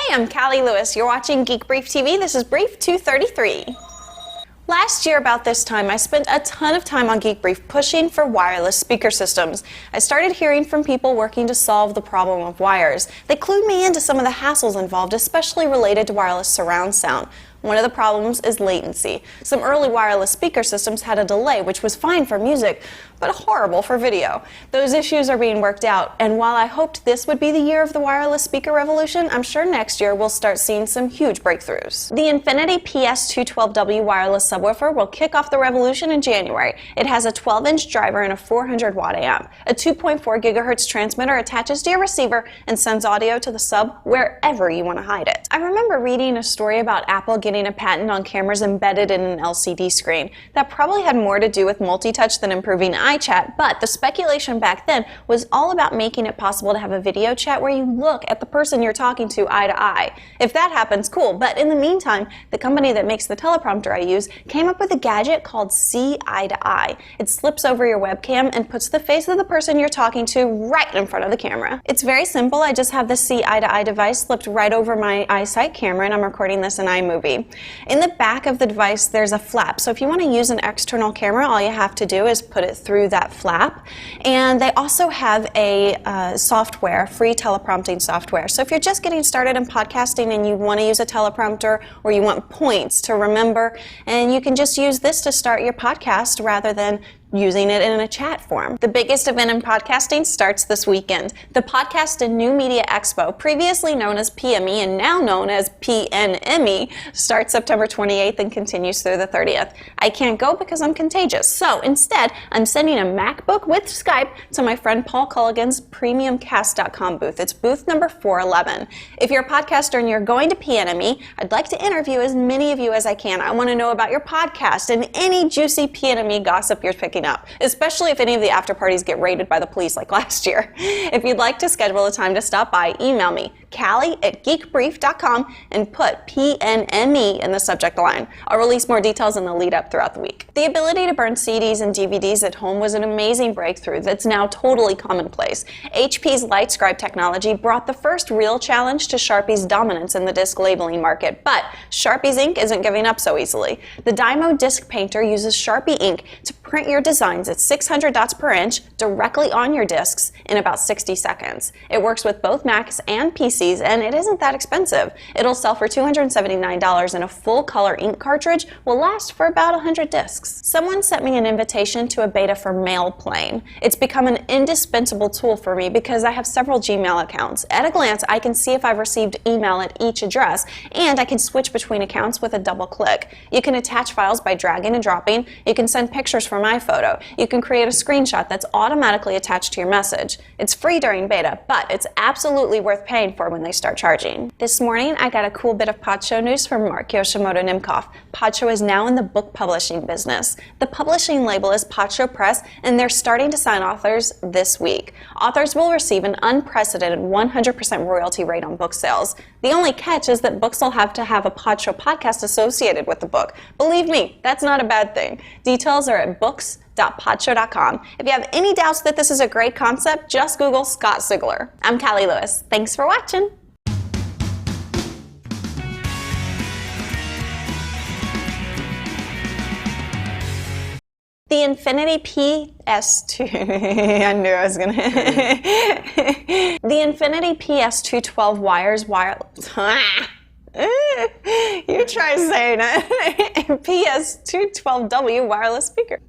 Hi, I'm Callie Lewis. You're watching Geek Brief TV. This is Brief 233. Last year about this time, I spent a ton of time on Geek Brief pushing for wireless speaker systems. I started hearing from people working to solve the problem of wires. They clued me into some of the hassles involved, especially related to wireless surround sound. One of the problems is latency. Some early wireless speaker systems had a delay, which was fine for music, but horrible for video. Those issues are being worked out, and while I hoped this would be the year of the wireless speaker revolution, I'm sure next year we'll start seeing some huge breakthroughs. The Infinity PS212W wireless subwoofer will kick off the revolution in January. It has a 12-inch driver and a 400-watt amp. A 2.4 gigahertz transmitter attaches to your receiver and sends audio to the sub wherever you want to hide it. I remember reading a story about Apple getting a patent on cameras embedded in an LCD screen. That probably had more to do with multi-touch than improving iChat, but the speculation back then was all about making it possible to have a video chat where you look at the person you're talking to eye to eye. If that happens, cool, but in the meantime, the company that makes the teleprompter I use came up with a gadget called See Eye to Eye. It slips over your webcam and puts the face of the person you're talking to right in front of the camera. It's very simple. I just have the See Eye to Eye device slipped right over my iSight camera, and I'm recording this in iMovie. In the back of the device, there's a flap, so if you want to use an external camera, all you have to do is put it through that flap. And they also have a software, free teleprompting software. So if you're just getting started in podcasting and you want to use a teleprompter, or you want points to remember, and you can just use this to start your podcast rather than using it in a chat form. The biggest event in podcasting starts this weekend. The Podcast and New Media Expo, previously known as PME and now known as PNME, starts September 28th and continues through the 30th. I can't go because I'm contagious, so instead I'm sending a MacBook with Skype to my friend Paul Culligan's PremiumCast.com booth. It's booth number 411. If you're a podcaster and you're going to PNME, I'd like to interview as many of you as I can. I want to know about your podcast and any juicy PNME gossip you're picking up, especially if any of the after parties get raided by the police like last year. If you'd like to schedule a time to stop by, email me, Callie@geekbrief.com, and put PNME in the subject line. I'll release more details in the lead up throughout the week. The ability to burn CDs and DVDs at home was an amazing breakthrough that's now totally commonplace. HP's LightScribe technology brought the first real challenge to Sharpie's dominance in the disc labeling market, but Sharpie's ink isn't giving up so easily. The Dymo DiscPainter uses Sharpie ink to print your designs at 600 dots per inch directly on your discs in about 60 seconds. It works with both Macs and PCs, and it isn't that expensive. It'll sell for $279, and a full-color ink cartridge will last for about 100 discs. Someone sent me an invitation to a beta for Mailplane. It's become an indispensable tool for me because I have several Gmail accounts. At a glance, I can see if I've received email at each address, and I can switch between accounts with a double click. You can attach files by dragging and dropping. You can send pictures from iPhoto. You can create a screenshot that's automatically attached to your message. It's free during beta, but it's absolutely worth paying for when they start charging. This morning, I got a cool bit of PodShow news from Mark Yoshimoto-Nimkoff. PodShow is now in the book publishing business. The publishing label is PodShow Press, and they're starting to sign authors this week. Authors will receive an unprecedented 100% royalty rate on book sales. The only catch is that books will have to have a PodShow podcast associated with the book. Believe me, that's not a bad thing. Details are at books.podshow.com. If you have any doubts that this is a great concept, just Google Scott Sigler. I'm Callie Lewis. Thanks for watching. The Infinity PS2, I knew I was gonna. The Infinity PS212 you try saying it. PS212W wireless speaker.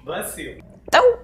Bless you. Oh.